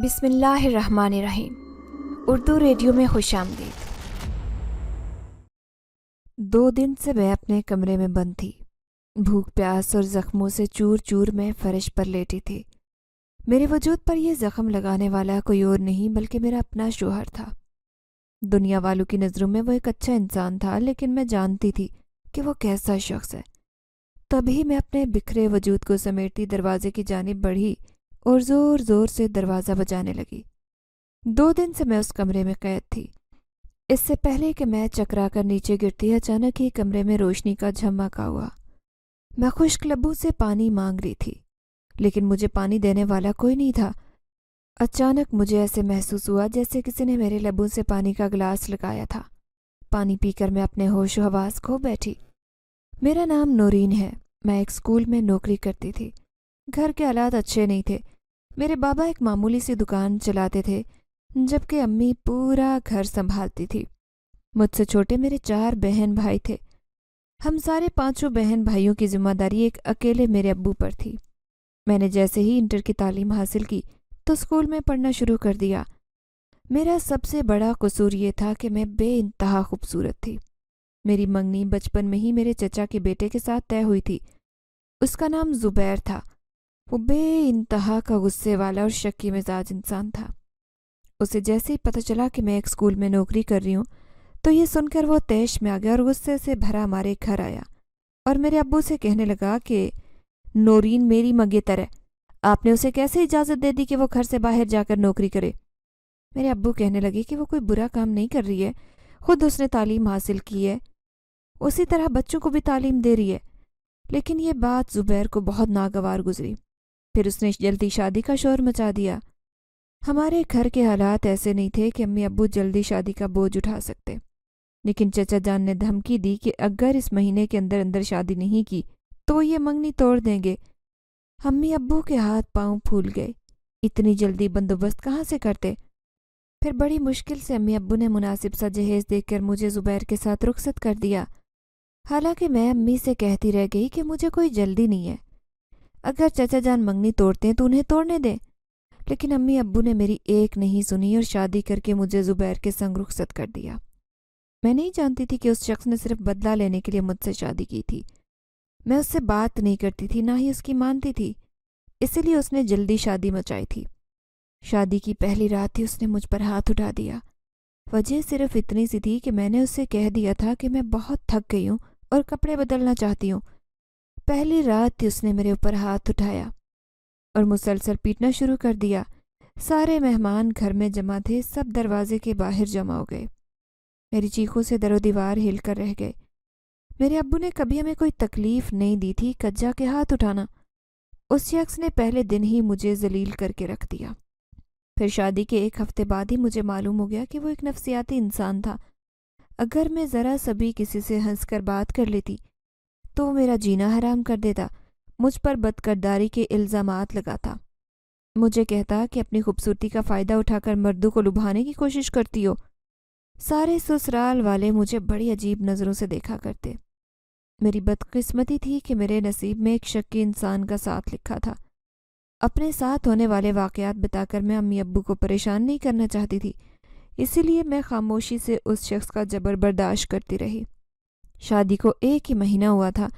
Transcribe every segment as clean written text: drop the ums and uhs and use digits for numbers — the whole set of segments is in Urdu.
بسم اللہ الرحمن الرحیم۔ اردو ریڈیو میں خوش آمدید۔ 2 دن سے میں اپنے کمرے میں بند تھی۔ بھوک پیاس اور زخموں سے چور چور میں فرش پر لیٹی تھی۔ میرے وجود پر یہ زخم لگانے والا کوئی اور نہیں بلکہ میرا اپنا شوہر تھا۔ دنیا والوں کی نظروں میں وہ ایک اچھا انسان تھا، لیکن میں جانتی تھی کہ وہ کیسا شخص ہے۔ تبھی میں اپنے بکھرے وجود کو سمیٹتی دروازے کی جانب بڑھی اور زور زور سے دروازہ بجانے لگی۔ 2 دن سے میں اس کمرے میں قید تھی۔ اس سے پہلے کہ میں چکرا کر نیچے گرتی، اچانک ہی کمرے میں روشنی کا جھمکا ہوا۔ میں خشک لبوں سے پانی مانگ رہی تھی، لیکن مجھے پانی دینے والا کوئی نہیں تھا۔ اچانک مجھے ایسے محسوس ہوا جیسے کسی نے میرے لبوں سے پانی کا گلاس لگایا تھا۔ پانی پی کر میں اپنے ہوش و حواس کھو بیٹھی۔ میرا نام نورین ہے۔ میں ایک اسکول میں نوکری کرتی تھی۔ گھر کے حالات اچھے نہیں تھے۔ میرے بابا ایک معمولی سی دکان چلاتے تھے، جبکہ امی پورا گھر سنبھالتی تھی۔ مجھ سے چھوٹے میرے 4 بہن بھائی تھے۔ ہم سارے 5 بہن بھائیوں کی ذمہ داری ایک اکیلے میرے ابو پر تھی۔ میں نے جیسے ہی انٹر کی تعلیم حاصل کی تو اسکول میں پڑھنا شروع کر دیا۔ میرا سب سے بڑا قصور یہ تھا کہ میں بے انتہا خوبصورت تھی۔ میری منگنی بچپن میں ہی میرے چچا کے بیٹے کے ساتھ طے ہوئی تھی۔ اس کا نام زبیر تھا۔ وہ بے انتہا کا غصے والا اور شکی مزاج انسان تھا۔ اسے جیسے ہی پتہ چلا کہ میں ایک اسکول میں نوکری کر رہی ہوں تو یہ سن کر وہ طیش میں آ گیا اور غصے سے بھرا ہمارے گھر آیا اور میرے ابو سے کہنے لگا کہ نورین میری منگیتر ہے، آپ نے اسے کیسے اجازت دے دی کہ وہ گھر سے باہر جا کر نوکری کرے؟ میرے ابو کہنے لگے کہ وہ کوئی برا کام نہیں کر رہی ہے، خود اس نے تعلیم حاصل کی ہے، اسی طرح بچوں کو بھی تعلیم دے رہی ہے۔ لیکن یہ بات زبیر کو بہت ناگوار گزری۔ پھر اس نے جلدی شادی کا شور مچا دیا۔ ہمارے گھر کے حالات ایسے نہیں تھے کہ امی ابو جلدی شادی کا بوجھ اٹھا سکتے، لیکن چچا جان نے دھمکی دی کہ اگر اس مہینے کے اندر اندر شادی نہیں کی تو وہ یہ منگنی توڑ دیں گے۔ امی ابو کے ہاتھ پاؤں پھول گئے۔ اتنی جلدی بندوبست کہاں سے کرتے؟ پھر بڑی مشکل سے امی ابو نے مناسب سا جہیز دیکھ کر مجھے زبیر کے ساتھ رخصت کر دیا۔ حالانکہ میں امی سے کہتی رہ گئی کہ مجھے کوئی جلدی نہیں ہے، اگر چچا جان منگنی توڑتے ہیں تو انہیں توڑنے دیں۔ لیکن امی ابو نے میری ایک نہیں سنی اور شادی کر کے مجھے زبیر کے سنگ رخصت کر دیا۔ میں نہیں جانتی تھی کہ اس شخص نے صرف بدلہ لینے کے لیے مجھ سے شادی کی تھی۔ میں اس سے بات نہیں کرتی تھی، نہ ہی اس کی مانتی تھی، اسی لیے اس نے جلدی شادی مچائی تھی۔ شادی کی پہلی رات ہی اس نے مجھ پر ہاتھ اٹھا دیا۔ وجہ صرف اتنی سی تھی کہ میں نے اس سے کہہ دیا تھا کہ میں بہت تھک گئی ہوں اور کپڑے بدلنا چاہتی ہوں۔ پہلی رات ہی اس نے میرے اوپر ہاتھ اٹھایا اور مسلسل پیٹنا شروع کر دیا۔ سارے مہمان گھر میں جمع تھے، سب دروازے کے باہر جمع ہو گئے۔ میری چیخوں سے در و دیوار ہل کر رہ گئے۔ میرے ابو نے کبھی ہمیں کوئی تکلیف نہیں دی تھی، کجا کے ہاتھ اٹھانا۔ اس شخص نے پہلے دن ہی مجھے ذلیل کر کے رکھ دیا۔ پھر شادی کے 1 ہفتے بعد ہی مجھے معلوم ہو گیا کہ وہ ایک نفسیاتی انسان تھا۔ اگر میں ذرا سا بھی کسی سے ہنس کر بات کر لیتی تو وہ میرا جینا حرام کر دیتا، مجھ پر بدکرداری کے الزامات لگاتا۔ مجھے کہتا کہ اپنی خوبصورتی کا فائدہ اٹھا کر مردوں کو لبھانے کی کوشش کرتی ہو۔ سارے سسرال والے مجھے بڑی عجیب نظروں سے دیکھا کرتے۔ میری بدقسمتی تھی کہ میرے نصیب میں ایک شکی انسان کا ساتھ لکھا تھا۔ اپنے ساتھ ہونے والے واقعات بتا کر میں امی ابو کو پریشان نہیں کرنا چاہتی تھی، اسی لیے میں خاموشی سے اس شخص کا جبر برداشت کرتی رہی۔ شادی کو 1 ہی مہینہ ہوا تھا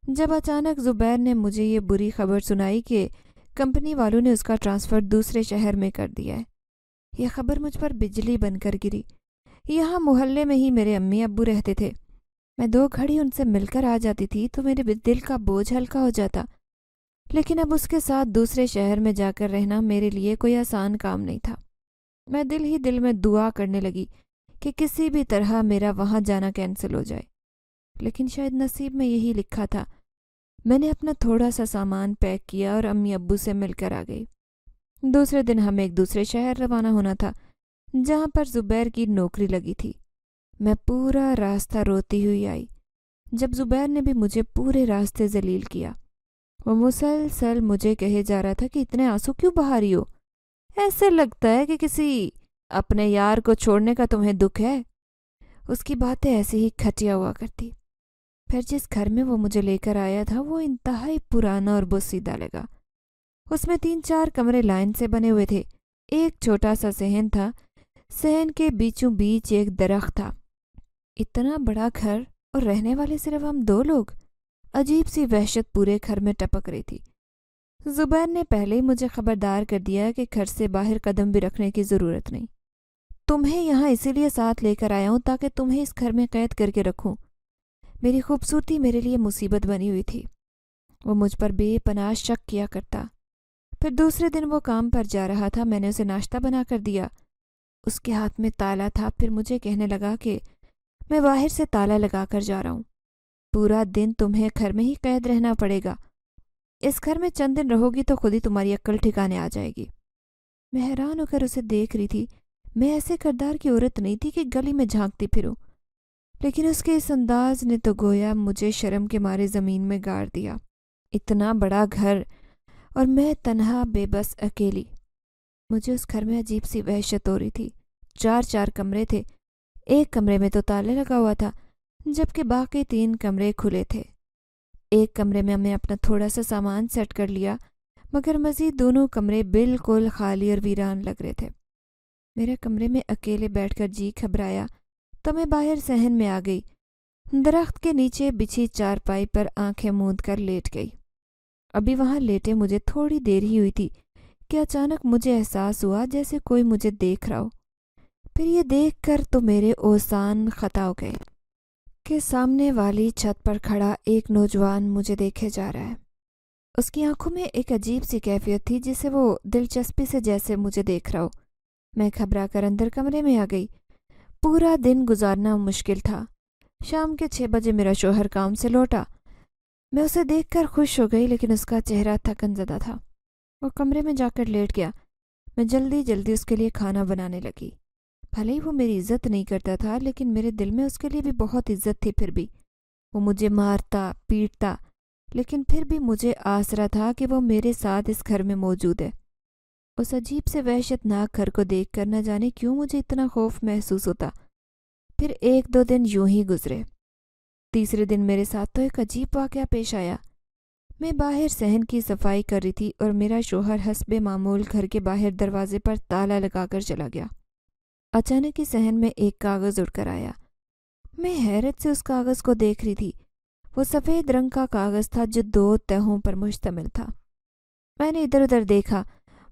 جب اچانک زبیر نے مجھے یہ بری خبر سنائی کہ کمپنی والوں نے اس کا ٹرانسفر دوسرے شہر میں کر دیا ہے۔ یہ خبر مجھ پر بجلی بن کر گری۔ یہاں محلے میں ہی میرے امی ابو رہتے تھے۔ میں 2 گھڑی ان سے مل کر آ جاتی تھی تو میرے دل کا بوجھ ہلکا ہو جاتا، لیکن اب اس کے ساتھ دوسرے شہر میں جا کر رہنا میرے لیے کوئی آسان کام نہیں تھا۔ میں دل ہی دل میں دعا کرنے لگی کہ کسی بھی طرح میرا وہاں جانا کینسل ہو جائے، لیکن شاید نصیب میں یہی لکھا تھا۔ میں نے اپنا تھوڑا سا سامان پیک کیا اور امی ابو سے مل کر آ گئی۔ دوسرے دن ہمیں ایک دوسرے شہر روانہ ہونا تھا جہاں پر زبیر کی نوکری لگی تھی۔ میں پورا راستہ روتی ہوئی آئی، جب زبیر نے بھی مجھے پورے راستے ذلیل کیا۔ وہ مسلسل مجھے کہے جا رہا تھا کہ اتنے آنسو کیوں بہا رہی ہو؟ ایسے لگتا ہے کہ کسی اپنے یار کو چھوڑنے کا تمہیں دکھ ہے۔ اس کی باتیں ایسے ہی کھٹیا ہوا کرتی۔ پھر جس گھر میں وہ مجھے لے کر آیا تھا وہ انتہائی پرانا اور بوسیدہ لگا۔ اس میں 3-4 کمرے لائن سے بنے ہوئے تھے۔ ایک چھوٹا سا صحن تھا، صحن کے بیچوں بیچ ایک درخت تھا۔ اتنا بڑا گھر اور رہنے والے صرف ہم 2 لوگ۔ عجیب سی وحشت پورے گھر میں ٹپک رہی تھی۔ زبیر نے پہلے ہی مجھے خبردار کر دیا کہ گھر سے باہر قدم بھی رکھنے کی ضرورت نہیں۔ تمہیں یہاں اسی لیے ساتھ لے کر آیا ہوں تاکہ تمہیں اس گھر میں قید کر کے رکھوں۔ میری خوبصورتی میرے لیے مصیبت بنی ہوئی تھی۔ وہ مجھ پر بے پناہ شک کیا کرتا۔ پھر دوسرے دن وہ کام پر جا رہا تھا، میں نے اسے ناشتہ بنا کر دیا۔ اس کے ہاتھ میں تالا تھا، پھر مجھے کہنے لگا کہ میں باہر سے تالا لگا کر جا رہا ہوں، پورا دن تمہیں گھر میں ہی قید رہنا پڑے گا، اس گھر میں چند دن رہو گی تو خود ہی تمہاری عقل ٹھکانے آ جائے گی۔ میں حیران ہو کر اسے دیکھ رہی تھی۔ میں ایسے کردار کی عورت نہیں تھی کہ گلی میں جھانکتی پھروں، لیکن اس کے اس انداز نے تو گویا مجھے شرم کے مارے زمین میں گاڑ دیا۔ اتنا بڑا گھر اور میں تنہا بے بس اکیلی۔ مجھے اس گھر میں عجیب سی وحشت ہو رہی تھی۔ 4 کمرے تھے، ایک کمرے میں تو تالا لگا ہوا تھا جبکہ باقی 3 کمرے کھلے تھے۔ ایک کمرے میں ہم نے اپنا تھوڑا سا سامان سیٹ کر لیا، مگر مزید دونوں کمرے بالکل خالی اور ویران لگ رہے تھے۔ میرے کمرے میں اکیلے بیٹھ کر جی گھبرایا تو میں باہر صحن میں آ گئی۔ درخت کے نیچے بچھی چارپائی پر آنکھیں موند کر لیٹ گئی۔ ابھی وہاں لیٹے مجھے تھوڑی دیر ہی ہوئی تھی کہ اچانک مجھے احساس ہوا جیسے کوئی مجھے دیکھ رہا ہو۔ پھر یہ دیکھ کر تو میرے اوزان خطا ہو گئے کہ سامنے والی چھت پر کھڑا ایک نوجوان مجھے دیکھے جا رہا ہے۔ اس کی آنکھوں میں ایک عجیب سی کیفیت تھی، جسے وہ دلچسپی سے جیسے مجھے دیکھ رہا ہو۔ میں گھبرا کر اندر کمرے میں آ گئی۔ پورا دن گزارنا مشکل تھا۔ شام کے 6 بجے میرا شوہر کام سے لوٹا۔ میں اسے دیکھ کر خوش ہو گئی، لیکن اس کا چہرہ تھکن زدہ تھا۔ وہ کمرے میں جا کر لیٹ گیا۔ میں جلدی جلدی اس کے لیے کھانا بنانے لگی۔ بھلے ہی وہ میری عزت نہیں کرتا تھا، لیکن میرے دل میں اس کے لیے بھی بہت عزت تھی۔ پھر بھی وہ مجھے مارتا پیٹتا، لیکن پھر بھی مجھے آسرا تھا کہ وہ میرے ساتھ اس گھر میں موجود ہے۔ اس عجیب سے وحشت ناک گھر کو دیکھ کر نہ جانے کیوں مجھے اتنا خوف محسوس ہوتا۔ پھر 1-2 دن یوں ہی گزرے۔ تیسرے دن میرے ساتھ تو ایک عجیب واقعہ پیش آیا۔ میں باہر صحن کی صفائی کر رہی تھی اور میرا شوہر حسب معمول گھر کے باہر دروازے پر تالا لگا کر چلا گیا۔ اچانک ہی صحن میں ایک کاغذ اڑ کر آیا۔ میں حیرت سے اس کاغذ کو دیکھ رہی تھی۔ وہ سفید رنگ کا کاغذ تھا جو 2 تہوں پر مشتمل تھا۔ میں نے ادھر ادھر دیکھا،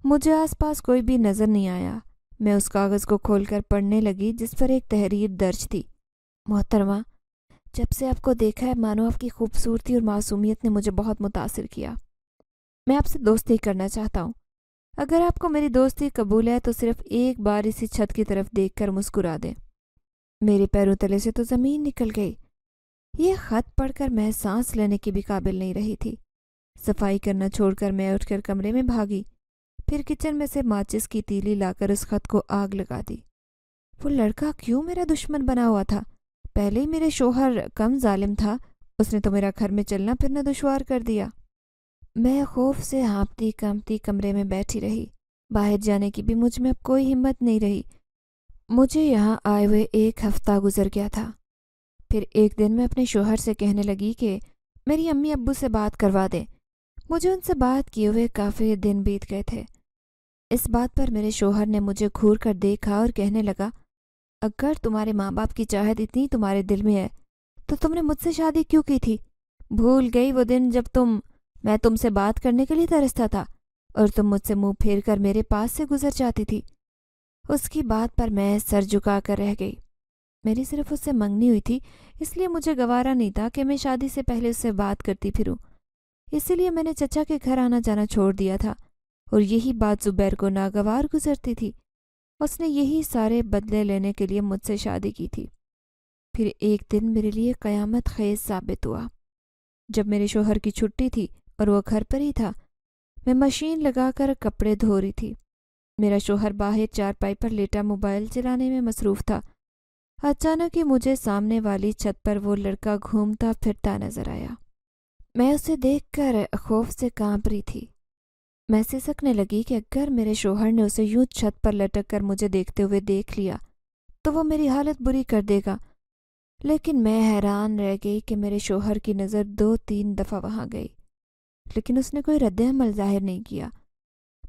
مجھے آس پاس کوئی بھی نظر نہیں آیا۔ میں اس کاغذ کو کھول کر پڑھنے لگی جس پر ایک تحریر درج تھی: محترمہ، جب سے آپ کو دیکھا ہے مانو آپ کی خوبصورتی اور معصومیت نے مجھے بہت متاثر کیا۔ میں آپ سے دوستی کرنا چاہتا ہوں۔ اگر آپ کو میری دوستی قبول ہے تو صرف ایک بار اسی چھت کی طرف دیکھ کر مسکرا دیں۔ میرے پیروں تلے سے تو زمین نکل گئی۔ یہ خط پڑھ کر میں سانس لینے کی بھی قابل نہیں رہی تھی۔ صفائی کرنا چھوڑ کر میں اٹھ کر کمرے میں بھاگی، پھر کچن میں سے ماچس کی تیلی لا کر اس خط کو آگ لگا دی۔ وہ لڑکا کیوں میرا دشمن بنا ہوا تھا؟ پہلے ہی میرے شوہر کم ظالم تھا، اس نے تو میرا گھر میں چلنا پھرنا دشوار کر دیا۔ میں خوف سے ہانپتی کانپتی کمرے میں بیٹھی رہی۔ باہر جانے کی بھی مجھ میں اب کوئی ہمت نہیں رہی۔ مجھے یہاں آئے ہوئے 1 ہفتہ گزر گیا تھا۔ پھر ایک دن میں اپنے شوہر سے کہنے لگی کہ میری امی ابو سے بات کروا دیں۔ مجھے ان سے بات کیے ہوئے کافی دن بیت گئے تھے۔ اس بات پر میرے شوہر نے مجھے گھور کر دیکھا اور کہنے لگا، اگر تمہارے ماں باپ کی چاہت اتنی تمہارے دل میں ہے تو تم نے مجھ سے شادی کیوں کی تھی؟ بھول گئی وہ دن جب میں تم سے بات کرنے کے لیے ترستا تھا اور تم مجھ سے منہ پھیر کر میرے پاس سے گزر جاتی تھی؟ اس کی بات پر میں سر جھکا کر رہ گئی۔ میری صرف اس سے منگنی ہوئی تھی، اس لیے مجھے گوارا نہیں تھا کہ میں شادی سے پہلے اس سے بات کرتی پھروں۔ اسی لیے میں نے چچا کے گھر آنا جانا چھوڑ دیا تھا، اور یہی بات زبیر کو ناگوار گزرتی تھی۔ اس نے یہی سارے بدلے لینے کے لیے مجھ سے شادی کی تھی۔ پھر ایک دن میرے لیے قیامت خیز ثابت ہوا۔ جب میرے شوہر کی چھٹی تھی اور وہ گھر پر ہی تھا، میں مشین لگا کر کپڑے دھو رہی تھی۔ میرا شوہر باہر چارپائی پر لیٹا موبائل چلانے میں مصروف تھا۔ اچانک ہی مجھے سامنے والی چھت پر وہ لڑکا گھومتا پھرتا نظر آیا۔ میں اسے دیکھ کر خوف سے کانپ رہی تھی۔ میں سسکنے لگی کہ اگر میرے شوہر نے اسے یوں چھت پر لٹک کر مجھے دیکھتے ہوئے دیکھ لیا تو وہ میری حالت بری کر دے گا۔ لیکن میں حیران رہ گئی کہ میرے شوہر کی نظر 2-3 دفعہ وہاں گئی، لیکن اس نے کوئی رد عمل ظاہر نہیں کیا۔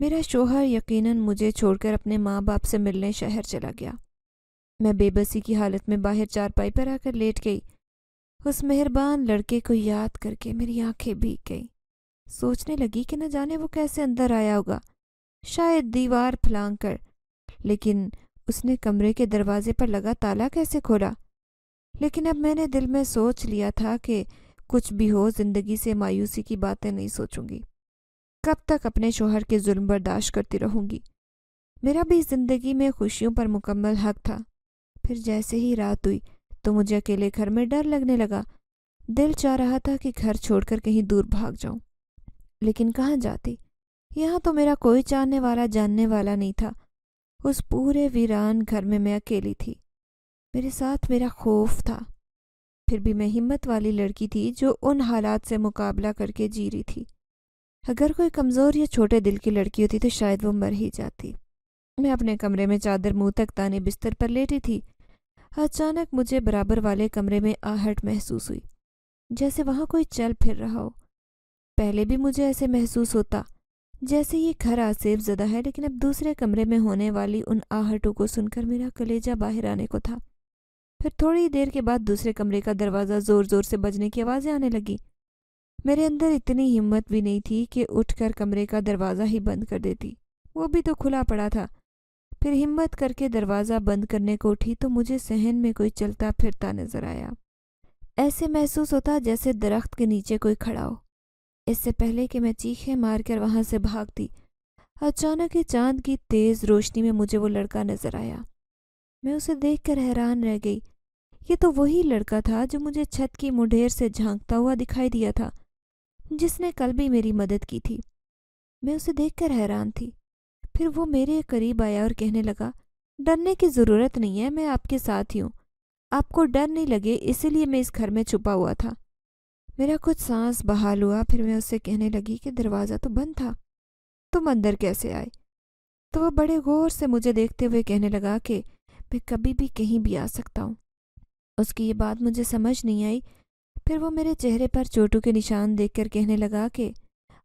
میرا شوہر یقیناً مجھے چھوڑ کر اپنے ماں باپ سے ملنے شہر چلا گیا۔ میں بے بسی کی حالت میں باہر چارپائی پر آ کر لیٹ گئی۔ اس مہربان لڑکے کو یاد کر کے میری آنکھیں بھیگ گئیں۔ سوچنے لگی کہ نہ جانے وہ کیسے اندر آیا ہوگا، شاید دیوار پھلانگ کر، لیکن اس نے کمرے کے دروازے پر لگا تالا کیسے کھولا؟ لیکن اب میں نے دل میں سوچ لیا تھا کہ کچھ بھی ہو، زندگی سے مایوسی کی باتیں نہیں سوچوں گی۔ کب تک اپنے شوہر کے ظلم برداشت کرتی رہوں گی؟ میرا بھی زندگی میں خوشیوں پر مکمل حق تھا۔ پھر جیسے ہی رات ہوئی تو مجھے اکیلے گھر میں ڈر لگنے لگا۔ دل چاہ رہا تھا کہ گھر چھوڑ کر کہیں دور بھاگ جاؤں، لیکن کہاں جاتی؟ یہاں تو میرا کوئی جاننے والا جاننے والا نہیں تھا۔ اس پورے ویران گھر میں اکیلی تھی۔ میرے ساتھ میرا خوف تھا، پھر بھی میں ہمت والی لڑکی تھی جو ان حالات سے مقابلہ کر کے جی رہی تھی۔ اگر کوئی کمزور یا چھوٹے دل کی لڑکی ہوتی تو شاید وہ مر ہی جاتی۔ میں اپنے کمرے میں چادر منہ تک تانے بستر پر لیٹی تھی۔ اچانک مجھے برابر والے کمرے میں آہٹ محسوس ہوئی، جیسے وہاں کوئی چل پھر رہا ہو۔ پہلے بھی مجھے ایسے محسوس ہوتا جیسے یہ گھر آسیب زدہ ہے، لیکن اب دوسرے کمرے میں ہونے والی ان آہٹوں کو سن کر میرا کلیجہ باہر آنے کو تھا۔ پھر تھوڑی دیر کے بعد دوسرے کمرے کا دروازہ زور زور سے بجنے کی آوازیں آنے لگی۔ میرے اندر اتنی ہمت بھی نہیں تھی کہ اٹھ کر کمرے کا دروازہ ہی بند کر دیتی، وہ بھی تو کھلا پڑا تھا۔ پھر ہمت کر کے دروازہ بند کرنے کو اٹھی تو مجھے صحن میں کوئی چلتا پھرتا نظر آیا۔ ایسے محسوس ہوتا جیسے درخت کے نیچے کوئی کھڑا ہو۔ اس سے پہلے کہ میں چیخیں مار کر وہاں سے بھاگتی، اچانک ہی چاند کی تیز روشنی میں مجھے وہ لڑکا نظر آیا۔ میں اسے دیکھ کر حیران رہ گئی۔ یہ تو وہی لڑکا تھا جو مجھے چھت کی مڈھیر سے جھانکتا ہوا دکھائی دیا تھا، جس نے کل بھی میری مدد کی تھی۔ میں اسے دیکھ کر حیران تھی۔ پھر وہ میرے قریب آیا اور کہنے لگا، ڈرنے کی ضرورت نہیں ہے، میں آپ کے ساتھ ہی ہوں۔ آپ کو ڈر نہیں لگے اسی لیے میں اس گھر میں چھپا ہوا تھا۔ میرا کچھ سانس بحال ہوا۔ پھر میں اس سے کہنے لگی کہ دروازہ تو بند تھا، تم اندر کیسے آئے؟ تو وہ بڑے غور سے مجھے دیکھتے ہوئے کہنے لگا کہ میں کبھی بھی کہیں بھی آ سکتا ہوں۔ اس کی یہ بات مجھے سمجھ نہیں آئی۔ پھر وہ میرے چہرے پر چوٹوں کے نشان دیکھ کر کہنے لگا کہ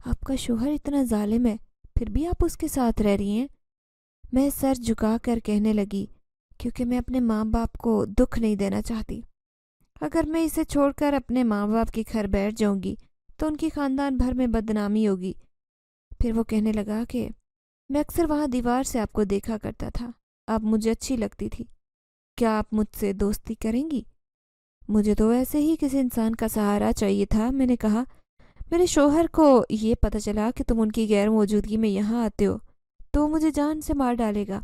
آپ کا شوہر اتنا ظالم ہے، پھر بھی آپ اس کے ساتھ رہ رہی ہیں۔ میں سر جھکا کر کہنے لگی، کیونکہ میں اپنے ماں باپ کو دکھ نہیں دینا چاہتی۔ اگر میں اسے چھوڑ کر اپنے ماں باپ کے گھر بیٹھ جاؤں گی تو ان کی خاندان بھر میں بدنامی ہوگی۔ پھر وہ کہنے لگا کہ میں اکثر وہاں دیوار سے آپ کو دیکھا کرتا تھا، آپ مجھے اچھی لگتی تھی، کیا آپ مجھ سے دوستی کریں گی؟ مجھے تو ایسے ہی کسی انسان کا سہارا چاہیے تھا۔ میں نے کہا، میرے شوہر کو یہ پتہ چلا کہ تم ان کی غیر موجودگی میں یہاں آتے ہو تو وہ مجھے جان سے مار ڈالے گا۔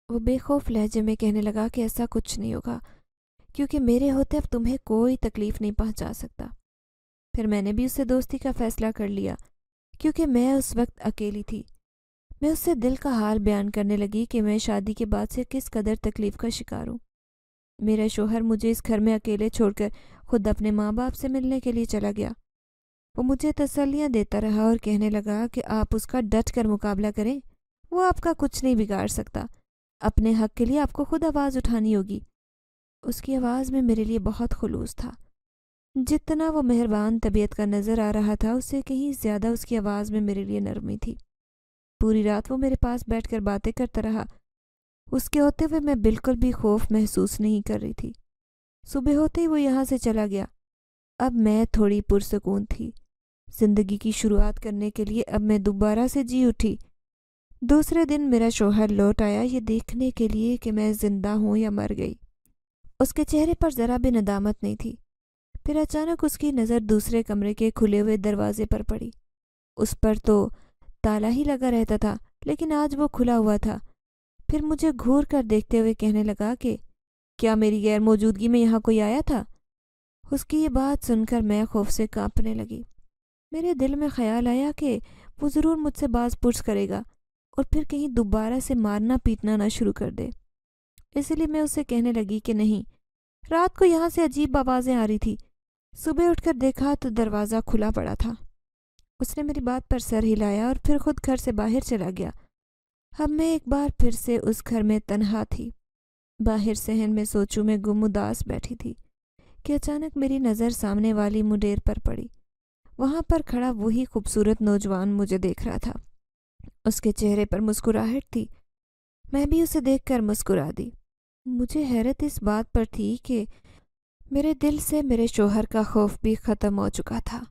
وہ بے خوف لہجے میں کہنے لگا کہ ایسا کچھ نہیں ہوگا، کیونکہ میرے ہوتے اب تمہیں کوئی تکلیف نہیں پہنچا سکتا۔ پھر میں نے بھی اس سے دوستی کا فیصلہ کر لیا، کیونکہ میں اس وقت اکیلی تھی۔ میں اس سے دل کا حال بیان کرنے لگی کہ میں شادی کے بعد سے کس قدر تکلیف کا شکار ہوں۔ میرا شوہر مجھے اس گھر میں اکیلے چھوڑ کر خود اپنے ماں باپ سے ملنے کے لیے چلا گیا۔ وہ مجھے تسلیاں دیتا رہا اور کہنے لگا کہ آپ اس کا ڈٹ کر مقابلہ کریں، وہ آپ کا کچھ نہیں بگاڑ سکتا، اپنے حق کے لیے آپ کو خود آواز اٹھانی ہوگی۔ اس کی آواز میں میرے لیے بہت خلوص تھا۔ جتنا وہ مہربان طبیعت کا نظر آ رہا تھا، اس سے کہیں زیادہ اس کی آواز میں میرے لیے نرمی تھی۔ پوری رات وہ میرے پاس بیٹھ کر باتیں کرتا رہا۔ اس کے ہوتے ہوئے میں بالکل بھی خوف محسوس نہیں کر رہی تھی۔ صبح ہوتے ہی وہ یہاں سے چلا گیا۔ اب میں تھوڑی پرسکون تھی۔ زندگی کی شروعات کرنے کے لیے اب میں دوبارہ سے جی اٹھی۔ دوسرے دن میرا شوہر لوٹ آیا، یہ دیکھنے کے لیے کہ میں زندہ ہوں یا مر گئی۔ اس کے چہرے پر ذرا بھی ندامت نہیں تھی۔ پھر اچانک اس کی نظر دوسرے کمرے کے کھلے ہوئے دروازے پر پڑی۔ اس پر تو تالا ہی لگا رہتا تھا، لیکن آج وہ کھلا ہوا تھا۔ پھر مجھے گھور کر دیکھتے ہوئے کہنے لگا کہ کیا میری غیر موجودگی میں یہاں کوئی آیا تھا؟ اس کی یہ بات سن کر میں خوف سے کانپنے لگی۔ میرے دل میں خیال آیا کہ وہ ضرور مجھ سے باز پرس کرے گا اور پھر کہیں دوبارہ سے مارنا پیٹنا نہ شروع کر دے۔ اس لیے میں اسے کہنے لگی کہ نہیں، رات کو یہاں سے عجیب آوازیں آ رہی تھی، صبح اٹھ کر دیکھا تو دروازہ کھلا پڑا تھا۔ اس نے میری بات پر سر ہلایا اور پھر خود گھر سے باہر چلا گیا۔ اب میں ایک بار پھر سے اس گھر میں تنہا تھی۔ باہر صحن میں سوچوں میں گم اداس بیٹھی تھی کہ اچانک میری نظر سامنے والی مڈیر پر پڑی۔ وہاں پر کھڑا وہی خوبصورت نوجوان مجھے دیکھ رہا تھا۔ اس کے چہرے پر مسکراہٹ تھی۔ میں بھی اسے دیکھ کر مسکرا دی۔ مجھے حیرت اس بات پر تھی کہ میرے دل سے میرے شوہر کا خوف بھی ختم ہو چکا تھا۔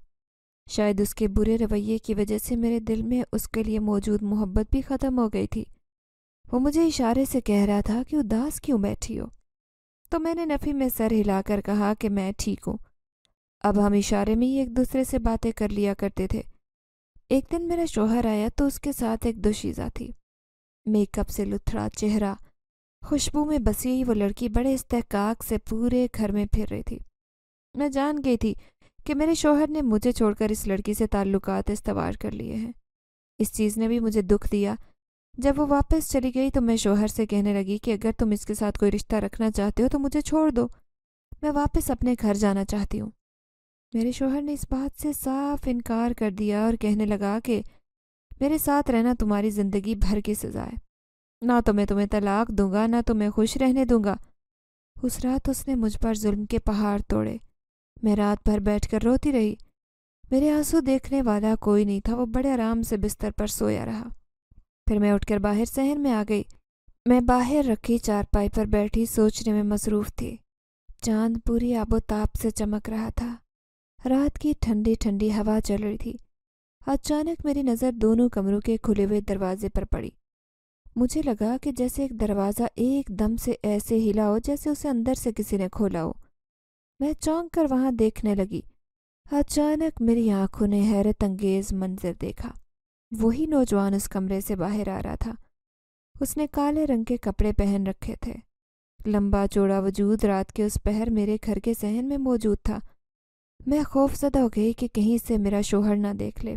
شاید اس کے برے رویے کی وجہ سے میرے دل میں اس کے لیے موجود محبت بھی ختم ہو گئی تھی۔ وہ مجھے اشارے سے کہہ رہا تھا کہ اداس کیوں بیٹھی ہو، تو میں نے نفی میں سر ہلا کر کہا کہ میں ٹھیک ہوں۔ اب ہم اشارے میں ہی ایک دوسرے سے باتیں کر لیا کرتے تھے۔ ایک دن میرا شوہر آیا تو اس کے ساتھ ایک دوشیزہ تھی۔ میک اپ سے لتھڑا چہرہ، خوشبو میں بسی ہوئی وہ لڑکی بڑے استحقاق سے پورے گھر میں پھر رہی تھی۔ میں جان گئی تھی کہ میرے شوہر نے مجھے چھوڑ کر اس لڑکی سے تعلقات استوار کر لیے ہیں۔ اس چیز نے بھی مجھے دکھ دیا۔ جب وہ واپس چلی گئی تو میں شوہر سے کہنے لگی کہ اگر تم اس کے ساتھ کوئی رشتہ رکھنا چاہتے ہو تو مجھے چھوڑ دو، میں واپس اپنے گھر جانا چاہتی ہوں۔ میرے شوہر نے اس بات سے صاف انکار کر دیا اور کہنے لگا کہ میرے ساتھ رہنا تمہاری زندگی بھر کی سزا ہے، نہ تو میں تمہیں طلاق دوں گا نہ تمہیں خوش رہنے دوں گا۔ اس رات اس نے مجھ پر ظلم کے پہاڑ توڑے۔ میں رات بھر بیٹھ کر روتی رہی۔ میرے آنسو دیکھنے والا کوئی نہیں تھا، وہ بڑے آرام سے بستر پر سویا رہا۔ پھر میں اٹھ کر باہر صحن میں آ گئی۔ میں باہر رکھی چارپائی پر بیٹھی سوچنے میں مصروف تھی۔ چاند پوری آب و تاب سے چمک رہا تھا۔ رات کی ٹھنڈی ٹھنڈی ہوا چل رہی تھی۔ اچانک میری نظر دونوں کمروں کے کھلے ہوئے دروازے پر پڑی۔ مجھے لگا کہ جیسے ایک دروازہ ایک دم سے ایسے ہلا ہو جیسے اسے اندر سے کسی نے کھولا ہو۔ میں چونک کر وہاں دیکھنے لگی۔ اچانک میری آنکھوں نے حیرت انگیز منظر دیکھا۔ وہی نوجوان اس کمرے سے باہر آ رہا تھا۔ اس نے کالے رنگ کے کپڑے پہن رکھے تھے۔ لمبا چوڑا وجود رات کے اس پہر میرے گھر کے صحن میں موجود تھا۔ میں خوف زدہ ہو گئی کہ کہیں سے میرا شوہر نہ دیکھ لے۔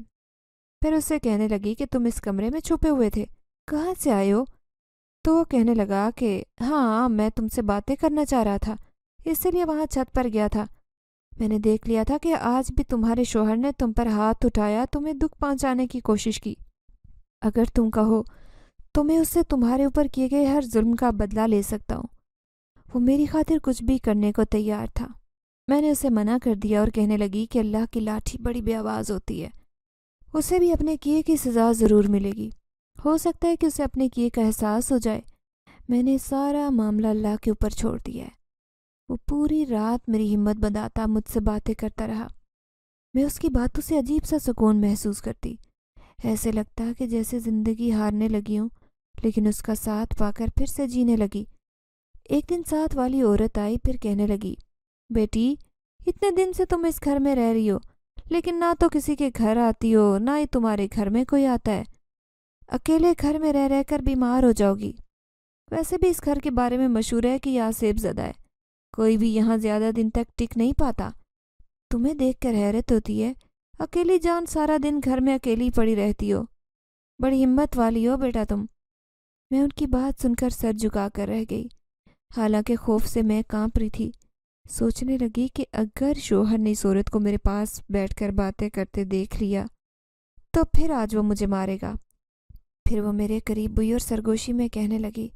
پھر اسے کہنے لگی کہ تم اس کمرے میں چھپے ہوئے تھے، کہاں سے آئے ہو؟ تو وہ کہنے لگا کہ ہاں میں تم سے باتیں کرنا چاہ رہا تھا، اس لیے وہاں چھت پر گیا تھا۔ میں نے دیکھ لیا تھا کہ آج بھی تمہارے شوہر نے تم پر ہاتھ اٹھایا، تمہیں دکھ پہنچانے کی کوشش کی۔ اگر تم کہو تو میں اس سے تمہارے اوپر کیے گئے ہر ظلم کا بدلہ لے سکتا ہوں۔ وہ میری خاطر کچھ بھی کرنے کو تیار تھا۔ میں نے اسے منع کر دیا اور کہنے لگی کہ اللہ کی لاٹھی بڑی بے آواز ہوتی ہے، اسے بھی اپنے کیے کی سزا ضرور ملے گی۔ ہو سکتا ہے کہ اسے اپنے کیے کا احساس ہو جائے۔ میں نے سارا معاملہ اللہ کے اوپر چھوڑ دیا ہے۔ وہ پوری رات میری ہمت بندھاتا مجھ سے باتیں کرتا رہا۔ میں اس کی باتوں سے عجیب سا سکون محسوس کرتی۔ ایسے لگتا کہ جیسے زندگی ہارنے لگی ہوں، لیکن اس کا ساتھ پا کر پھر سے جینے لگی۔ ایک دن ساتھ والی عورت آئی، پھر کہنے لگی، بیٹی اتنے دن سے تم اس گھر میں رہ رہی ہو، لیکن نہ تو کسی کے گھر آتی ہو نہ ہی تمہارے گھر میں کوئی آتا ہے۔ اکیلے گھر میں رہ کر بیمار ہو جاؤ گی۔ ویسے بھی اس گھر کے بارے میں مشہور ہے کہ یہ آسیب زدہ ہے، کوئی بھی یہاں زیادہ دن تک ٹک نہیں پاتا۔ تمہیں دیکھ کر حیرت ہوتی ہے، اکیلی جان سارا دن گھر میں اکیلی پڑی رہتی ہو، بڑی ہمت والی ہو بیٹا تم۔ میں ان کی بات سن کر سر جھکا کر رہ گئی، حالانکہ خوف سے میں کانپ رہی تھی۔ سوچنے لگی کہ اگر شوہر نے اس عورت کو میرے پاس بیٹھ کر باتیں کرتے دیکھ لیا تو پھر آج وہ مجھے مارے گا۔ پھر وہ میرے قریب ہوئی اور سرگوشی میں کہنے لگی،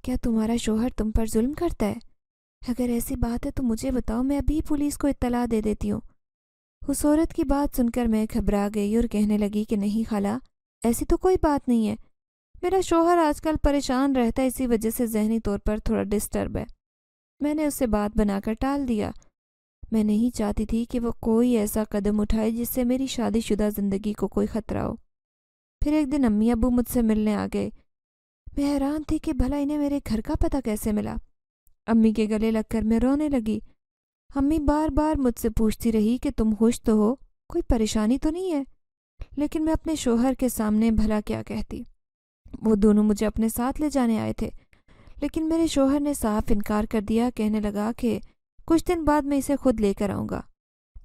کیا تمہارا شوہر تم پر ظلم کرتا ہے؟ اگر ایسی بات ہے تو مجھے بتاؤ، میں ابھی پولیس کو اطلاع دے دیتی ہوں۔ اس عورت کی بات سن کر میں گھبرا گئی اور کہنے لگی کہ نہیں خالہ، ایسی تو کوئی بات نہیں ہے۔ میرا شوہر آج کل پریشان رہتا ہے، اسی وجہ سے ذہنی طور پر تھوڑا ڈسٹرب ہے۔ میں نے اسے بات بنا کر ٹال دیا۔ میں نہیں چاہتی تھی کہ وہ کوئی ایسا قدم اٹھائے جس سے میری شادی شدہ زندگی کو کوئی خطرہ ہو۔ پھر ایک دن امی ابو مجھ سے ملنے آ گئے۔ میں حیران تھی کہ بھلا انہیں میرے گھر کا پتہ کیسے ملا۔ امی کے گلے لگ کر میں رونے لگی۔ امی بار بار مجھ سے پوچھتی رہی کہ تم خوش تو ہو، کوئی پریشانی تو نہیں ہے، لیکن میں اپنے شوہر کے سامنے بھلا کیا کہتی۔ وہ دونوں مجھے اپنے ساتھ لے جانے آئے تھے، لیکن میرے شوہر نے صاف انکار کر دیا، کہنے لگا کہ کچھ دن بعد میں اسے خود لے کر آؤں گا۔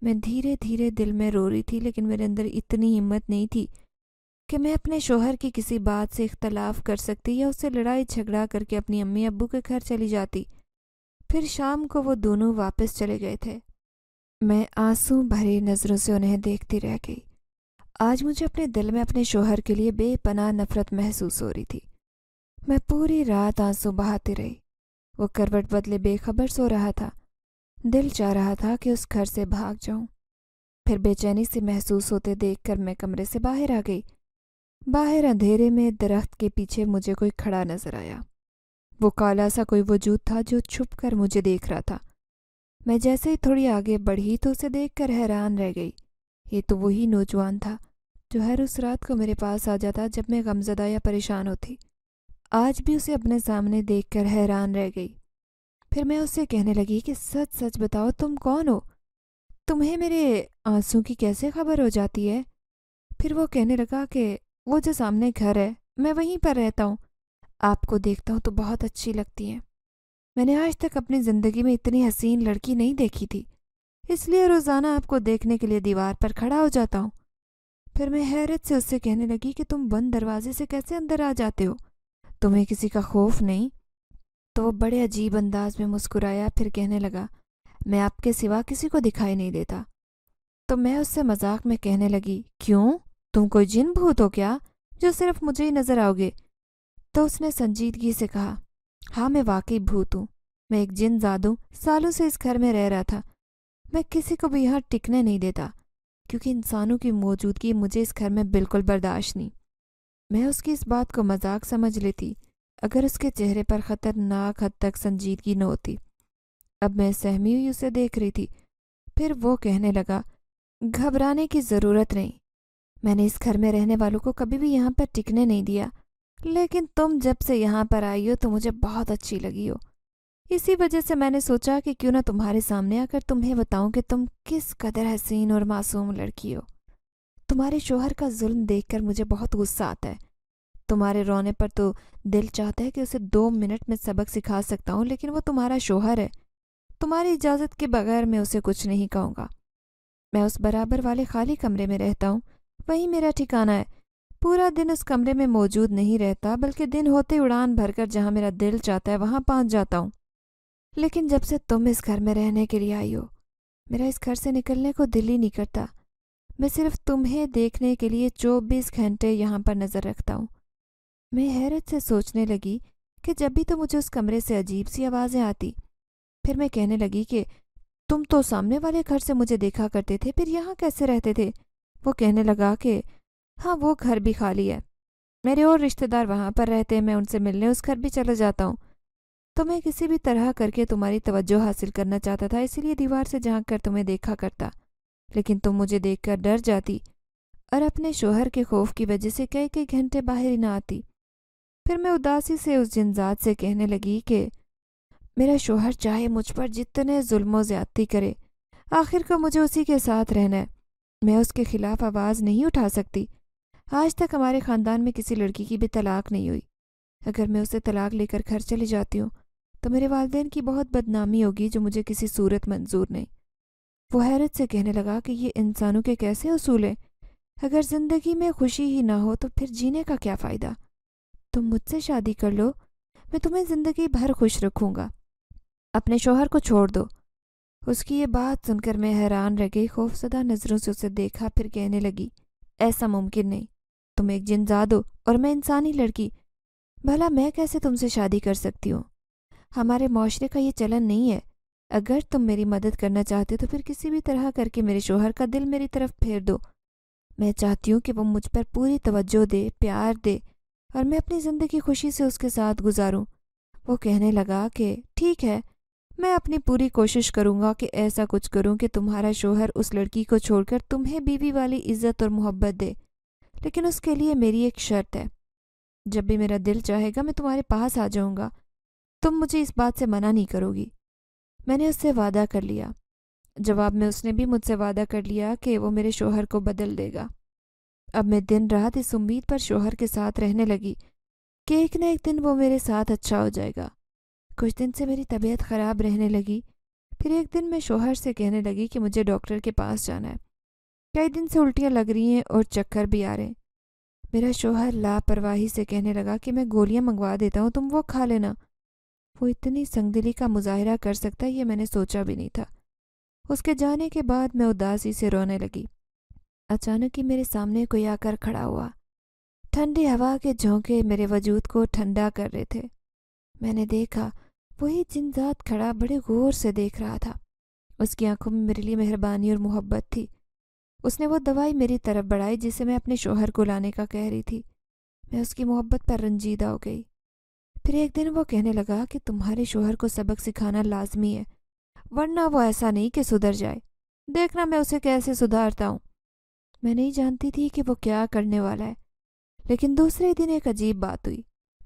میں دھیرے دھیرے دل میں رو رہی تھی، لیکن میرے اندر اتنی ہمت نہیں تھی کہ میں اپنے شوہر کی کسی بات سے اختلاف کر سکتی یا اس سے لڑائی جھگڑا کر کے اپنی امی ابو کے گھر چلی جاتی۔ پھر شام کو وہ دونوں واپس چلے گئے تھے۔ میں آنسو بھری نظروں سے انہیں دیکھتی رہ گئی۔ آج مجھے اپنے دل میں اپنے شوہر کے لیے بے پناہ نفرت محسوس ہو رہی تھی۔ میں پوری رات آنسو بہاتی رہی۔ وہ کروٹ بدلے بے خبر سو رہا تھا۔ دل چاہ رہا تھا کہ اس گھر سے بھاگ جاؤں۔ پھر بے چینی سے محسوس ہوتے دیکھ کر میں کمرے سے باہر آ گئی۔ باہر اندھیرے میں درخت کے پیچھے مجھے کوئی کھڑا نظر آیا۔ وہ کالا سا کوئی وجود تھا جو چھپ کر مجھے دیکھ رہا تھا۔ میں جیسے ہی تھوڑی آگے بڑھی تو اسے دیکھ کر حیران رہ گئی۔ یہ تو وہی نوجوان تھا جو ہر اس رات کو میرے پاس آ جاتا جب میں غمزدہ یا پریشان ہوتی۔ آج بھی اسے اپنے سامنے دیکھ کر حیران رہ گئی۔ پھر میں اسے کہنے لگی کہ سچ سچ بتاؤ تم کون ہو؟ تمہیں میرے آنسوں کی کیسے خبر ہو جاتی ہے؟ پھر وہ کہنے لگا کہ وہ جو سامنے گھر ہے میں وہیں پر رہتا ہوں، آپ کو دیکھتا ہوں تو بہت اچھی لگتی ہیں۔ میں نے آج تک اپنی زندگی میں اتنی حسین لڑکی نہیں دیکھی تھی، اس لیے روزانہ آپ کو دیکھنے کے لیے دیوار پر کھڑا ہو جاتا ہوں۔ پھر میں حیرت سے اس سے کہنے لگی کہ تم بند دروازے سے کیسے اندر آ جاتے ہو؟ تمہیں کسی کا خوف نہیں؟ تو وہ بڑے عجیب انداز میں مسکرایا، پھر کہنے لگا میں آپ کے سوا کسی کو دکھائی نہیں دیتا۔ تو میں اس سے مذاق میں کہنے لگی کیوں؟ تم کوئی جن بھوت ہو کیا جو صرف مجھے ہی نظر آؤ گے؟ تو اس نے سنجیدگی سے کہا ہاں میں واقعی بھوت ہوں، میں ایک جن زاد ہوں، سالوں سے اس گھر میں رہ رہا تھا۔ میں کسی کو بھی یہاں ٹکنے نہیں دیتا کیونکہ انسانوں کی موجودگی مجھے اس گھر میں بالکل برداشت نہیں۔ میں اس کی اس بات کو مذاق سمجھ لیتی اگر اس کے چہرے پر خطرناک حد تک سنجیدگی نہ ہوتی۔ اب میں سہمی ہوئی اسے دیکھ رہی تھی۔ پھر وہ کہنے لگا گھبرانے کی ضرورت نہیں، میں نے اس گھر میں رہنے والوں کو کبھی بھی یہاں پر ٹکنے نہیں دیا، لیکن تم جب سے یہاں پر آئی ہو تو مجھے بہت اچھی لگی ہو۔ اسی وجہ سے میں نے سوچا کہ کیوں نہ تمہارے سامنے آ کر تمہیں بتاؤں کہ تم کس قدر حسین اور معصوم لڑکی ہو۔ تمہارے شوہر کا ظلم دیکھ کر مجھے بہت غصہ آتا ہے۔ تمہارے رونے پر تو دل چاہتا ہے کہ اسے 2 منٹ میں سبق سکھا سکتا ہوں، لیکن وہ تمہارا شوہر ہے، تمہاری اجازت کے بغیر میں اسے کچھ نہیں کہوں گا۔ میں اس برابر والے خالی کمرے میں رہتا ہوں، وہی میرا ٹھکانہ ہے۔ پورا دن اس کمرے میں موجود نہیں رہتا، بلکہ دن ہوتے اڑان بھر کر جہاں میرا دل چاہتا ہے وہاں پہنچ جاتا ہوں۔ لیکن جب سے تم اس گھر میں رہنے کے لیے آئی ہو، میرا اس گھر سے نکلنے کو دل ہی نہیں کرتا۔ میں صرف تمہیں دیکھنے کے لیے 24 گھنٹے یہاں پر نظر رکھتا ہوں۔ میں حیرت سے سوچنے لگی کہ جب بھی تو مجھے اس کمرے سے عجیب سی آوازیں آتی۔ پھر میں کہنے لگی کہ تم تو سامنے والے گھر سے مجھے دیکھا کرتے تھے، پھر یہاں کیسے رہتے تھے؟ وہ کہنے لگا کہ ہاں وہ گھر بھی خالی ہے، میرے اور رشتہ دار وہاں پر رہتے ہیں، میں ان سے ملنے اس گھر بھی چلا جاتا ہوں۔ تو میں کسی بھی طرح کر کے تمہاری توجہ حاصل کرنا چاہتا تھا، اسی لیے دیوار سے جھانک کر تمہیں دیکھا کرتا، لیکن تم مجھے دیکھ کر ڈر جاتی اور اپنے شوہر کے خوف کی وجہ سے کئی کئی گھنٹے باہر ہی نہ آتی۔ پھر میں اداسی سے اس جنزاد سے کہنے لگی کہ میرا شوہر چاہے مجھ پر جتنے ظلم و زیادتی کرے، آخر کو مجھے اسی کے ساتھ رہنا ہے، میں اس کے خلاف آواز نہیں اٹھا سکتی۔ آج تک ہمارے خاندان میں کسی لڑکی کی بھی طلاق نہیں ہوئی۔ اگر میں اسے طلاق لے کر گھر چلی جاتی ہوں تو میرے والدین کی بہت بدنامی ہوگی جو مجھے کسی صورت منظور نہیں۔ وہ حیرت سے کہنے لگا کہ یہ انسانوں کے کیسے اصول ہیں؟ اگر زندگی میں خوشی ہی نہ ہو تو پھر جینے کا کیا فائدہ؟ تم مجھ سے شادی کر لو، میں تمہیں زندگی بھر خوش رکھوں گا، اپنے شوہر کو چھوڑ دو۔ اس کی یہ بات سن کر میں حیران رہ گئی، خوفزدہ نظروں سے اسے دیکھا، پھر کہنے لگی ایسا ممکن نہیں، تم ایک جنزاد ہو اور میں انسانی لڑکی، بھلا میں کیسے تم سے شادی کر سکتی ہوں؟ ہمارے معاشرے کا یہ چلن نہیں ہے۔ اگر تم میری مدد کرنا چاہتے تو پھر کسی بھی طرح کر کے میرے شوہر کا دل میری طرف پھیر دو۔ میں چاہتی ہوں کہ وہ مجھ پر پوری توجہ دے، پیار دے اور میں اپنی زندگی خوشی سے اس کے ساتھ گزاروں۔ وہ کہنے لگا کہ ٹھیک ہے، میں اپنی پوری کوشش کروں گا کہ ایسا کچھ کروں کہ تمہارا شوہر اس لڑکی کو چھوڑ کر تمہیں بیوی والی عزت اور محبت دے، لیکن اس کے لیے میری ایک شرط ہے۔ جب بھی میرا دل چاہے گا میں تمہارے پاس آ جاؤں گا، تم مجھے اس بات سے منع نہیں کرو گی۔ میں نے اس سے وعدہ کر لیا۔ جواب میں اس نے بھی مجھ سے وعدہ کر لیا کہ وہ میرے شوہر کو بدل دے گا۔ اب میں دن رات اس امید پر شوہر کے ساتھ رہنے لگی کہ ایک نہ ایک دن وہ میرے ساتھ اچھا ہو جائے گا۔ کچھ دن سے میری طبیعت خراب رہنے لگی۔ پھر ایک دن میں شوہر سے کہنے لگی کہ مجھے ڈاکٹر کے پاس جانا ہے، کئی دن سے الٹیاں لگ رہی ہیں اور چکر بھی آ رہے ہیں۔ میرا شوہر لاپرواہی سے کہنے لگا کہ میں گولیاں منگوا دیتا ہوں، تم وہ کھا لینا۔ وہ اتنی سنگدلی کا مظاہرہ کر سکتا ہے یہ میں نے سوچا بھی نہیں تھا۔ اس کے جانے کے بعد میں اداسی سے رونے لگی۔ اچانک ہی میرے سامنے کوئی آ کر کھڑا ہوا۔ ٹھنڈی ہوا کے جھونکے میرے وجود کو ٹھنڈا کر رہے تھے۔ میں نے دیکھا وہی جنزاد کھڑا بڑے غور سے دیکھ رہا تھا۔ اس کی آنکھوں میں میرے لیے مہربانی اور محبت تھی۔ اس نے وہ دوائی میری طرف بڑھائی جسے میں اپنے شوہر کو لانے کا کہہ رہی تھی۔ میں اس کی محبت پر رنجیدہ ہو گئی۔ پھر ایک دن وہ کہنے لگا کہ تمہارے شوہر کو سبق سکھانا لازمی ہے، ورنہ وہ ایسا نہیں کہ سدھر جائے، دیکھنا میں اسے کیسے سدھارتا ہوں۔ میں نہیں جانتی تھی کہ وہ کیا کرنے والا ہے، لیکن دوسرے دن ایک عجیب بات ہوئی۔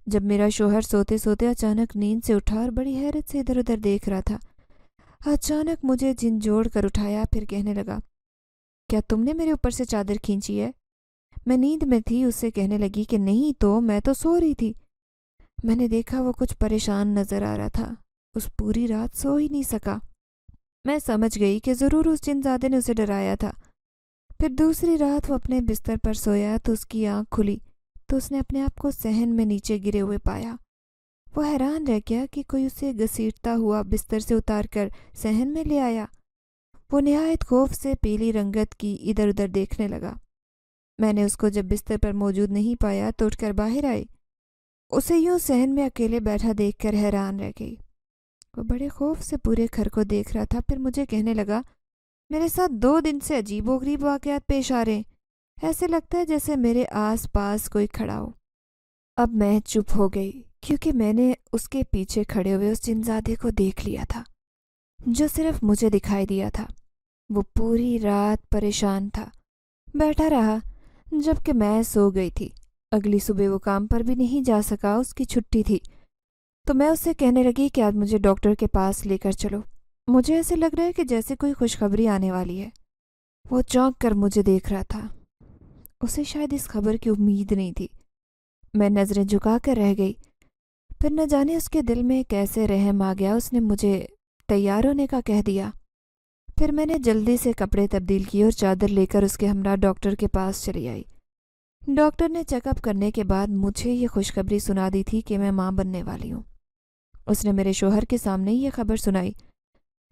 جب میرا شوہر سوتے سوتے اچانک نیند سے اٹھا اور بڑی حیرت سے ادھر ادھر دیکھ رہا تھا، اچانک مجھے جھنجھوڑ کر اٹھایا، پھر کہنے لگا، کیا تم نے میرے اوپر سے چادر کھینچی ہے؟ میں نیند میں تھی، اس سے کہنے لگی کہ نہیں تو میں تو سو رہی تھی۔ میں نے دیکھا وہ کچھ پریشان نظر آ رہا تھا، اس پوری رات سو ہی نہیں سکا۔ میں سمجھ گئی کہ ضرور اس جنزادے نے اسے ڈرایا تھا۔ پھر دوسری رات وہ اپنے بستر پر سویا تو اس کی آنکھ کھلی تو اس نے اپنے آپ کو صحن میں نیچے گرے ہوئے پایا۔ وہ حیران رہ گیا کہ کوئی اسے گھسیٹتا ہوا بستر سے اتار کر صحن میں لے آیا۔ وہ نہایت خوف سے پیلی رنگت کی ادھر ادھر دیکھنے لگا۔ میں نے اس کو جب بستر پر موجود نہیں پایا تو اٹھ کر باہر آئی۔ اسے یوں صحن میں اکیلے بیٹھا دیکھ کر حیران رہ گئی۔ وہ بڑے خوف سے پورے گھر کو دیکھ رہا تھا، پھر مجھے کہنے لگا، میرے ساتھ 2 دن سے عجیب و غریب واقعات پیش آ رہے ہیں، ایسے لگتا ہے جیسے میرے آس پاس کوئی کھڑا ہو۔ اب میں چپ ہو گئی کیونکہ میں نے اس کے پیچھے کھڑے ہوئے اس جنزادے کو دیکھ لیا تھا جو صرف مجھے دکھائی دیا تھا۔ وہ پوری رات پریشان تھا، بیٹھا رہا جبکہ میں سو گئی تھی۔ اگلی صبح وہ کام پر بھی نہیں جا سکا، اس کی چھٹی تھی۔ تو میں اس سے کہنے لگی کہ آج مجھے ڈاکٹر کے پاس لے کر چلو، مجھے ایسے لگ رہا ہے کہ جیسے کوئی خوشخبری آنے والی ہے۔ وہ چونک کر مجھے دیکھ رہا تھا، اسے شاید اس خبر کی امید نہیں تھی۔ میں نظریں جھکا کر رہ گئی۔ پھر نہ جانے اس کے دل میں کیسے رحم آ گیا، اس نے مجھے تیار ہونے کا کہہ دیا۔ پھر میں نے جلدی سے کپڑے تبدیل کیے اور چادر لے کر اس کے ہمراہ ڈاکٹر کے پاس چلی آئی۔ ڈاکٹر نے چیک اپ کرنے کے بعد مجھے یہ خوشخبری سنا دی تھی کہ میں ماں بننے والی ہوں۔ اس نے میرے شوہر کے سامنے یہ خبر سنائی۔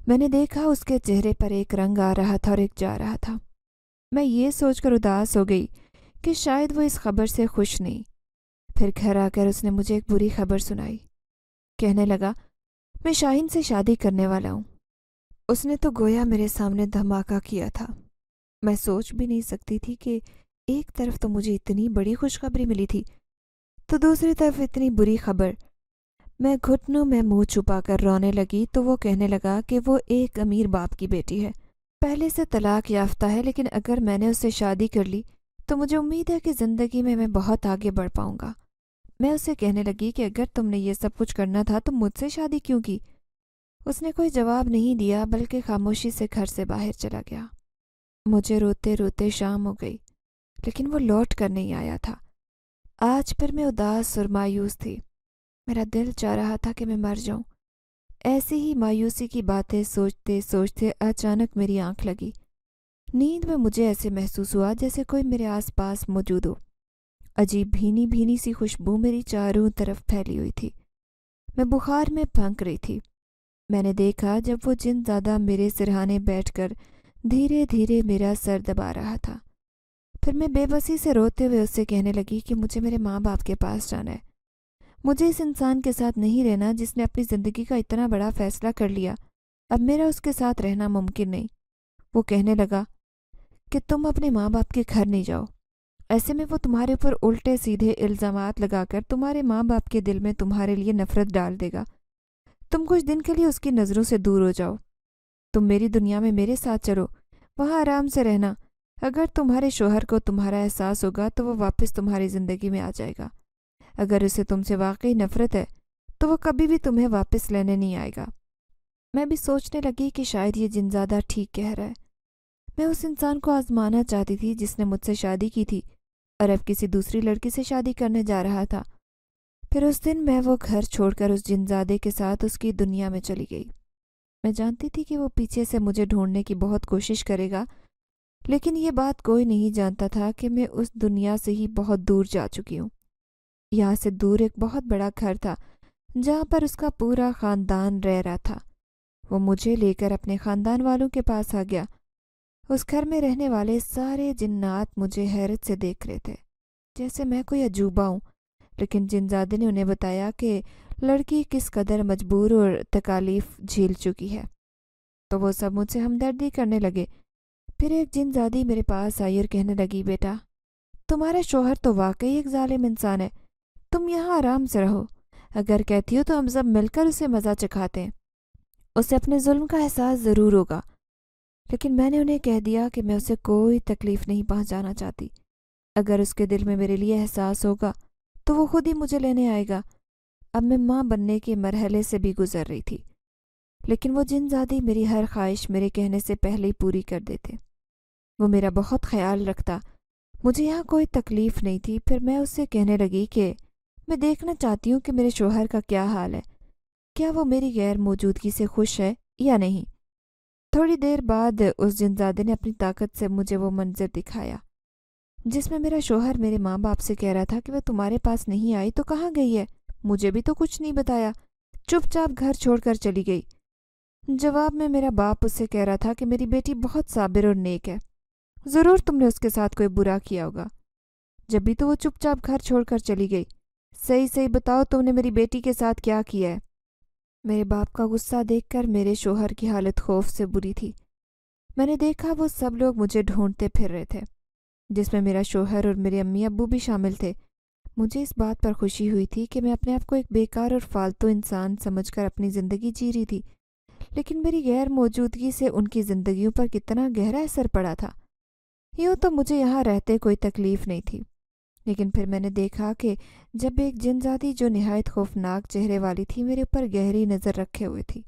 میں نے دیکھا اس کے چہرے پر ایک رنگ آ رہا تھا اور ایک جا رہا تھا۔ میں یہ سوچ کر اداس ہو گئی کہ شاید وہ اس خبر سے خوش نہیں۔ پھر گھر آ کر اس نے مجھے ایک بری خبر سنائی۔ کہنے لگا، میں شاہین سے شادی کرنے والا ہوں۔ اس نے تو گویا میرے سامنے دھماکہ کیا تھا۔ میں سوچ بھی نہیں سکتی تھی کہ ایک طرف تو مجھے اتنی بڑی خوشخبری ملی تھی تو دوسری طرف اتنی بری خبر۔ میں گھٹنوں میں منہ چھپا کر رونے لگی تو وہ کہنے لگا کہ وہ ایک امیر باپ کی بیٹی ہے، پہلے سے طلاق یافتہ ہے، لیکن اگر میں نے اس سے شادی کر لی تو مجھے امید ہے کہ زندگی میں بہت آگے بڑھ پاؤں گا۔ میں اسے کہنے لگی کہ اگر تم نے یہ سب کچھ کرنا تھا تو مجھ سے شادی کیوں کی؟ اس نے کوئی جواب نہیں دیا بلکہ خاموشی سے گھر سے باہر چلا گیا۔ مجھے روتے روتے شام ہو گئی، لیکن وہ لوٹ کر نہیں آیا تھا۔ آج پھر میں اداس اور مایوس تھی۔ میرا دل چاہ رہا تھا کہ میں مر جاؤں۔ ایسی ہی مایوسی کی باتیں سوچتے سوچتے اچانک میری آنکھ لگی۔ نیند میں مجھے ایسے محسوس ہوا جیسے کوئی میرے آس پاس موجود ہو۔ عجیب بھینی بھینی سی خوشبو میری چاروں طرف پھیلی ہوئی تھی۔ میں بخار میں پھنک رہی تھی۔ میں نے دیکھا جب وہ جن زیادہ میرے سرہانے بیٹھ کر دھیرے دھیرے میرا سر دبا رہا تھا۔ پھر میں بے بسی سے روتے ہوئے اس سے کہنے لگی کہ مجھے میرے ماں باپ کے پاس جانا ہے۔ مجھے اس انسان کے ساتھ نہیں رہنا جس نے اپنی زندگی کا اتنا بڑا فیصلہ کر لیا۔ اب میرا اس کے ساتھ رہنا ممکن نہیں۔ وہ کہنے لگا کہ تم اپنے ماں باپ کے گھر نہیں جاؤ، ایسے میں وہ تمہارے اوپر الٹے سیدھے الزامات لگا کر تمہارے ماں باپ کے دل میں تمہارے لیے نفرت ڈال دے گا۔ تم کچھ دن کے لیے اس کی نظروں سے دور ہو جاؤ۔ تم میری دنیا میں میرے ساتھ چلو، وہاں آرام سے رہنا۔ اگر تمہارے شوہر کو تمہارا احساس ہوگا تو وہ واپس تمہاری زندگی میں آ جائے گا۔ اگر اسے تم سے واقعی نفرت ہے تو وہ کبھی بھی تمہیں واپس لینے نہیں آئے گا۔ میں بھی سوچنے لگی کہ شاید یہ جنزادہ ٹھیک کہہ رہا ہے۔ میں اس انسان کو آزمانا چاہتی تھی جس نے مجھ سے شادی کی تھی اور اب کسی دوسری لڑکی سے شادی کرنے جا رہا تھا۔ پھر اس دن میں وہ گھر چھوڑ کر اس جنزادے کے ساتھ اس کی دنیا میں چلی گئی۔ میں جانتی تھی کہ وہ پیچھے سے مجھے ڈھونڈنے کی بہت کوشش کرے گا، لیکن یہ بات کوئی نہیں جانتا تھا کہ میں اس دنیا سے ہی بہت دور جا چکی ہوں۔ یہاں سے دور ایک بہت بڑا گھر تھا جہاں پر اس کا پورا خاندان رہ رہا تھا۔ وہ مجھے لے کر اپنے خاندان والوں کے پاس آ گیا۔ اس گھر میں رہنے والے سارے جنات مجھے حیرت سے دیکھ رہے تھے جیسے میں کوئی عجوبہ ہوں، لیکن جنزادے نے انہیں بتایا کہ لڑکی کس قدر مجبور اور تکالیف جھیل چکی ہے، تو وہ سب مجھ سے ہمدردی کرنے لگے۔ پھر ایک جنزادی میرے پاس آئی اور کہنے لگی، بیٹا تمہارا شوہر تو واقعی ایک ظالم انسان ہے، تم یہاں آرام سے رہو، اگر کہتی ہو تو ہم سب مل کر اسے مزہ چکھاتے ہیں، اسے اپنے ظلم کا احساس ضرور ہوگا۔ لیکن میں نے انہیں کہہ دیا کہ میں اسے کوئی تکلیف نہیں پہنچانا چاہتی، اگر اس کے دل میں میرے لیے احساس ہوگا تو وہ خود ہی مجھے لینے آئے گا۔ اب میں ماں بننے کے مرحلے سے بھی گزر رہی تھی، لیکن وہ جن زادی میری ہر خواہش میرے کہنے سے پہلے ہی پوری کر دیتے۔ وہ میرا بہت خیال رکھتا، مجھے یہاں کوئی تکلیف نہیں تھی۔ پھر میں اس سے کہنے لگی کہ میں دیکھنا چاہتی ہوں کہ میرے شوہر کا کیا حال ہے، کیا وہ میری غیر موجودگی سے خوش ہے یا نہیں۔ تھوڑی دیر بعد اس جنزادے نے اپنی طاقت سے مجھے وہ منظر دکھایا جس میں میرا شوہر میرے ماں باپ سے کہہ رہا تھا کہ وہ تمہارے پاس نہیں آئی تو کہاں گئی ہے، مجھے بھی تو کچھ نہیں بتایا، چپ چاپ گھر چھوڑ کر چلی گئی۔ جواب میں میرا باپ اس سے کہہ رہا تھا کہ میری بیٹی بہت صابر اور نیک ہے، ضرور تم نے اس کے ساتھ کوئی برا کیا ہوگا، جب بھی تو وہ چپ چاپ گھر چھوڑ کر چلی گئی، صحیح صحیح بتاؤ تم نے میری بیٹی کے ساتھ کیا کیا ہے۔ میرے باپ کا غصہ دیکھ کر میرے شوہر کی حالت خوف سے بری تھی۔ میں نے دیکھا وہ سب لوگ مجھے ڈھونڈتے پھر رہے تھے، جس میں میرا شوہر اور میرے امی ابو بھی شامل تھے۔ مجھے اس بات پر خوشی ہوئی تھی کہ میں اپنے آپ کو ایک بیکار اور فالتو انسان سمجھ کر اپنی زندگی جی رہی تھی، لیکن میری غیر موجودگی سے ان کی زندگیوں پر کتنا گہرا اثر پڑا تھا۔ یوں تو مجھے یہاں رہتے کوئی تکلیف نہیں تھی، لیکن پھر میں نے دیکھا کہ جب ایک جنزادی جو نہایت خوفناک چہرے والی تھی میرے اوپر گہری نظر رکھے ہوئے تھی،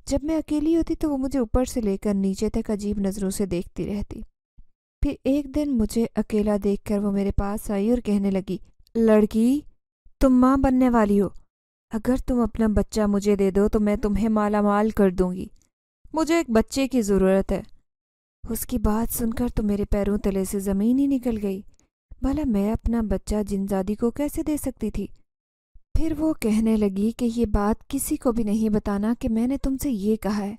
جب میں اکیلی ہوتی تو وہ مجھے اوپر سے لے کر نیچے تک عجیب نظروں سے دیکھتی رہتی۔ پھر ایک دن مجھے اکیلا دیکھ کر وہ میرے پاس آئی اور کہنے لگی، لڑکی تم ماں بننے والی ہو، اگر تم اپنا بچہ مجھے دے دو تو میں تمہیں مالا مال کر دوں گی، مجھے ایک بچے کی ضرورت ہے۔ اس کی بات سن کر تو میرے پیروں تلے سے زمین ہی نکل گئی، بھلا میں اپنا بچہ جنزادی کو کیسے دے سکتی تھی۔ پھر وہ کہنے لگی کہ یہ بات کسی کو بھی نہیں بتانا کہ میں نے تم سے یہ کہا ہے۔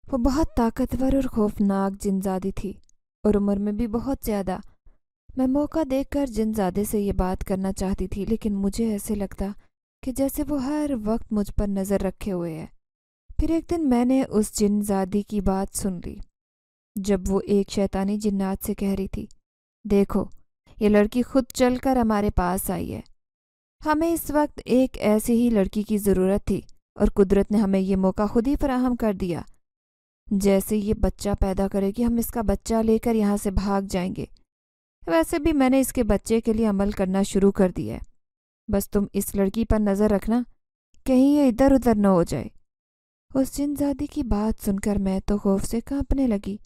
وہ بہت طاقتور اور خوفناک جنزادی تھی اور عمر میں بھی بہت زیادہ۔ میں موقع دیکھ کر جنزادے سے یہ بات کرنا چاہتی تھی، لیکن مجھے ایسے لگتا کہ جیسے وہ ہر وقت مجھ پر نظر رکھے ہوئے ہے۔ پھر ایک دن میں نے اس جنزادی کی بات سن لی جب وہ ایک شیطانی جنات سے کہہ رہی تھی، دیکھو یہ لڑکی خود چل کر ہمارے پاس آئی ہے، ہمیں اس وقت ایک ایسی ہی لڑکی کی ضرورت تھی اور قدرت نے ہمیں یہ موقع خود ہی فراہم کر دیا۔ جیسے یہ بچہ پیدا کرے گی ہم اس کا بچہ لے کر یہاں سے بھاگ جائیں گے۔ ویسے بھی میں نے اس کے بچے کے لیے عمل کرنا شروع کر دیا ہے، بس تم اس لڑکی پر نظر رکھنا کہیں یہ ادھر ادھر نہ ہو جائے۔ اس جنزادی کی بات سن کر میں تو خوف سے کانپنے لگی۔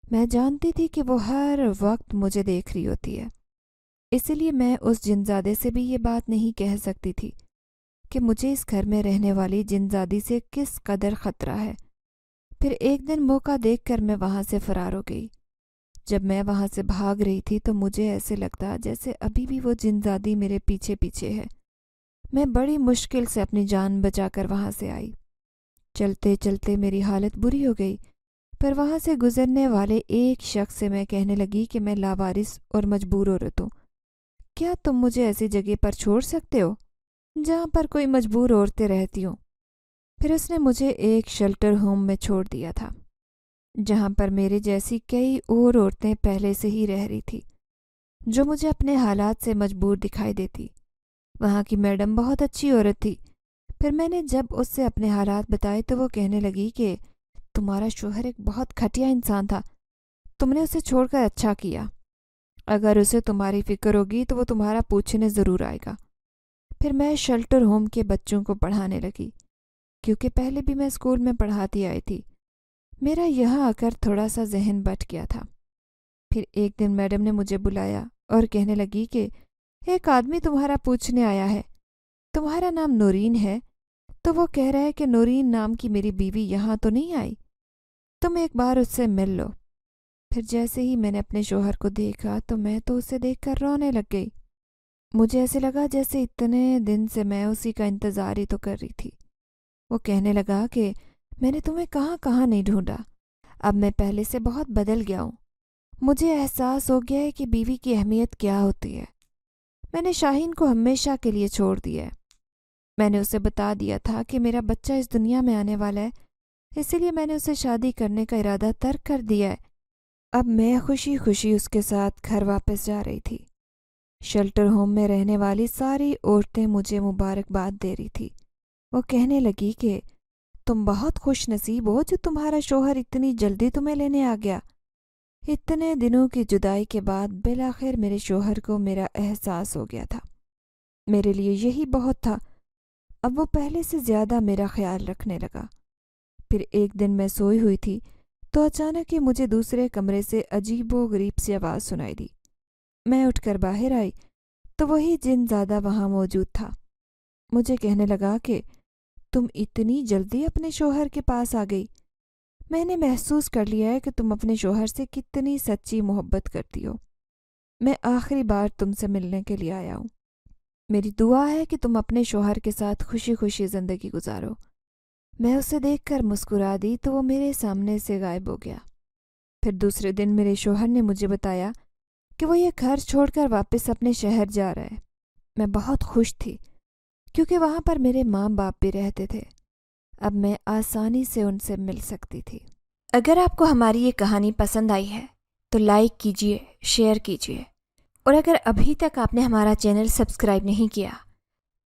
میں جانتی تھی کہ وہ ہر وقت مجھے دیکھ رہی ہوتی ہے، اسی لیے میں اس جنزادے سے بھی یہ بات نہیں کہہ سکتی تھی کہ مجھے اس گھر میں رہنے والی جنزادی سے کس قدر خطرہ ہے۔ پھر ایک دن موقع دیکھ کر میں وہاں سے فرار ہو گئی۔ جب میں وہاں سے بھاگ رہی تھی تو مجھے ایسے لگتا جیسے ابھی بھی وہ جنزادی میرے پیچھے پیچھے ہے۔ میں بڑی مشکل سے اپنی جان بچا کر وہاں سے آئی۔ چلتے چلتے میری حالت بری ہو گئی، پر وہاں سے گزرنے والے ایک شخص سے میں کہنے لگی کہ میں لاوارث اور مجبور عورت ہوں، کیا تم مجھے ایسی جگہ پر چھوڑ سکتے ہو جہاں پر کوئی مجبور عورتیں رہتی ہوں۔ پھر اس نے مجھے ایک شیلٹر ہوم میں چھوڑ دیا تھا جہاں پر میرے جیسی کئی اور عورتیں پہلے سے ہی رہ رہی تھی جو مجھے اپنے حالات سے مجبور دکھائی دیتی۔ وہاں کی میڈم بہت اچھی عورت تھی۔ پھر میں نے جب اس سے اپنے حالات بتائے تو وہ کہنے لگی کہ تمہارا شوہر ایک بہت گھٹیا انسان تھا، تم نے اسے چھوڑ کر اچھا کیا، اگر اسے تمہاری فکر ہوگی تو وہ تمہارا پوچھنے ضرور آئے گا۔ پھر میں شیلٹر ہوم کے بچوں کو پڑھانے لگی، کیونکہ پہلے بھی میں اسکول میں پڑھاتی آئی تھی۔ میرا یہاں آ کر تھوڑا سا ذہن بٹ گیا تھا۔ پھر ایک دن میڈم نے مجھے بلایا اور کہنے لگی کہ ایک آدمی تمہارا پوچھنے آیا ہے، تمہارا نام نورین ہے، تو وہ کہہ رہا ہے کہ نورین نام کی میری بیوی یہاں تو نہیں آئی، تم ایک بار اس سے مل لو۔ پھر جیسے ہی میں نے اپنے شوہر کو دیکھا تو میں تو اسے دیکھ کر رونے لگ گئی۔ مجھے ایسے لگا جیسے اتنے دن سے میں اسی کا انتظار ہی تو کر رہی تھی۔ وہ کہنے لگا کہ میں نے تمہیں کہاں کہاں نہیں ڈھونڈا، اب میں پہلے سے بہت بدل گیا ہوں، مجھے احساس ہو گیا ہے کہ بیوی کی اہمیت کیا ہوتی ہے۔ میں نے شاہین کو ہمیشہ کے لیے چھوڑ دیا ہے۔ میں نے اسے بتا دیا تھا کہ میرا بچہ اس دنیا میں آنے والا ہے، اسی لیے میں نے اسے شادی کرنے کا ارادہ ترک کر دیا ہے۔ اب میں خوشی خوشی اس کے ساتھ گھر واپس جا رہی تھی۔ شیلٹر ہوم میں رہنے والی ساری عورتیں مجھے مبارکباد دے رہی تھی۔ وہ کہنے لگی کہ تم بہت خوش نصیب ہو جو تمہارا شوہر اتنی جلدی تمہیں لینے آ گیا۔ اتنے دنوں کی جدائی کے بعد بالآخر میرے شوہر کو میرا احساس ہو گیا تھا۔ میرے لیے یہی بہت تھا۔ اب وہ پہلے سے زیادہ میرا خیال رکھنے لگا۔ پھر ایک دن میں سوئی ہوئی تھی تو اچانک ہی مجھے دوسرے کمرے سے عجیب و غریب سی آواز سنائی دی۔ میں اٹھ کر باہر آئی تو وہی جن زادہ وہاں موجود تھا۔ مجھے کہنے لگا کہ تم اتنی جلدی اپنے شوہر کے پاس آ گئی۔ میں نے محسوس کر لیا ہے کہ تم اپنے شوہر سے کتنی سچی محبت کرتی ہو۔ میں آخری بار تم سے ملنے کے لیے آیا ہوں۔ میری دعا ہے کہ تم اپنے شوہر کے ساتھ خوشی خوشی زندگی گزارو۔ میں اسے دیکھ کر مسکرا دی تو وہ میرے سامنے سے غائب ہو گیا۔ پھر دوسرے دن میرے شوہر نے مجھے بتایا کہ وہ یہ گھر چھوڑ کر واپس اپنے شہر جا رہا ہے۔ میں بہت خوش تھی کیونکہ وہاں پر میرے ماں باپ بھی رہتے تھے۔ اب میں آسانی سے ان سے مل سکتی تھی۔ اگر آپ کو ہماری یہ کہانی پسند آئی ہے تو لائک کیجیے، شیئر کیجیے، اور اگر ابھی تک آپ نے ہمارا چینل سبسکرائب نہیں کیا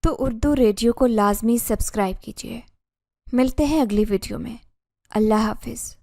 تو اردو ریڈیو کو لازمی سبسکرائب کیجیے۔ ملتے ہیں اگلی ویڈیو میں۔ اللہ حافظ۔